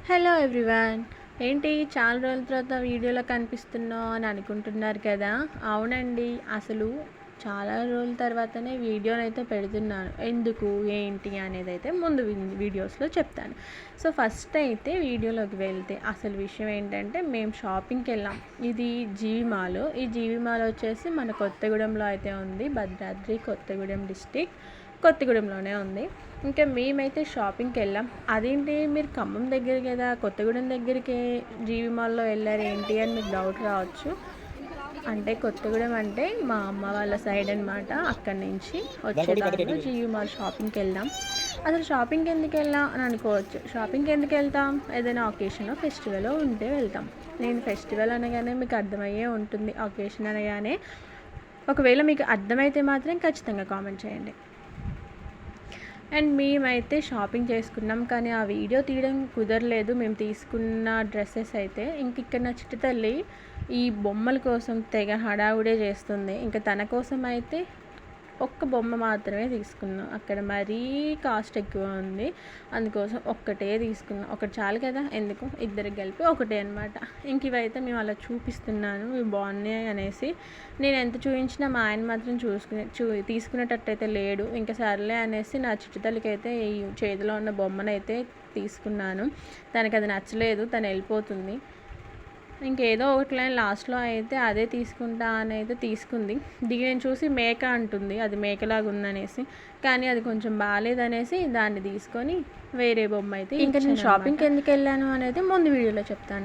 Hello everyone. ఏంటి చాలా రోజుల తర్వాత వీడియోలో కనిపిస్తున్నావు అని అనుకుంటున్నారు కదా? అవునండి, అసలు చాలా రోజుల తర్వాతనే వీడియోనైతే పెడుతున్నాను. ఎందుకు ఏంటి అనేది అయితే ముందు వీడియోస్లో చెప్తాను. సో ఫస్ట్ అయితే వీడియోలోకి వెళ్తే అసలు విషయం ఏంటంటే, మేము షాపింగ్కి వెళ్ళాం. ఇది జీవి మాల్. ఈ జీవి మాల్ వచ్చేసి మన కొత్తగూడెంలో అయితే ఉంది. భద్రాద్రి కొత్తగూడెం డిస్టిక్ కొత్తగూడెంలోనే ఉంది. ఇంకా మేమైతే షాపింగ్కి వెళ్ళాం. అదేంటి మీరు ఖమ్మం దగ్గర కదా, కొత్తగూడెం దగ్గరికి జీవి మాల్లో వెళ్ళారు ఏంటి అని మీకు డౌట్ రావచ్చు. అంటే కొత్తగూడెం అంటే మా అమ్మ వాళ్ళ సైడ్ అనమాట. అక్కడి నుంచి వచ్చేదాంట్లో జీవి మాల్ షాపింగ్కి వెళ్దాం. అసలు షాపింగ్కి ఎందుకు వెళ్ళాం అని అనుకోవచ్చు. షాపింగ్కి ఎందుకు వెళ్తాం? ఏదైనా ఒకేషన్ ఫెస్టివల్ ఉంటే వెళ్తాం. నేను ఫెస్టివల్ అనగానే మీకు అర్థమయ్యే ఉంటుంది, ఒకేషన్ అనగానే. ఒకవేళ మీకు అర్థమైతే మాత్రం ఖచ్చితంగా కామెంట్ చేయండి. అండ్ మేమైతే షాపింగ్ చేసుకున్నాం, కానీ ఆ వీడియో తీయడం కుదరలేదు. మేము తీసుకున్న డ్రెస్సెస్ అయితే ఇక్కడ నా చిట్టి తల్లి ఈ బొమ్మల కోసం తెగ హడావుడే చేస్తుంది. ఇంకా తన కోసం అయితే ఒక్క బొమ్మ మాత్రమే తీసుకున్నాం. అక్కడ మరీ కాస్ట్ ఎక్కువ ఉంది, అందుకోసం ఒక్కటే తీసుకున్నాం. ఒకటి చాలు కదా, ఎందుకు ఇద్దరికి కలిపి ఒకటే అనమాట. ఇంక ఇవైతే మేము అలా చూపిస్తున్నాను, ఇవి బాగున్నాయి అనేసి. నేను ఎంత చూపించినా మా ఆయన మాత్రం తీసుకునేటట్టయితే లేడు. ఇంకా సర్లే అనేసి నా చిట్టుతల్లికి అయితే ఈ చేతిలో ఉన్న బొమ్మనైతే తీసుకున్నాను. తనకి అది నచ్చలేదు, తను వెళ్ళిపోతుంది. ఇంకేదో ఒకటి లైన్ లాస్ట్లో అయితే అదే తీసుకుంటా అని అయితే తీసుకుంది. నేను చూసి మేక అంటుంది, అది మేకలాగా ఉందనేసి. కానీ అది కొంచెం బాగాలేదనేసి దాన్ని తీసుకొని వేరే బొమ్మ అయితే ఇంకా నేను షాపింగ్కి ఎందుకు వెళ్ళాను అనేది ముందు వీడియోలో చెప్తాను.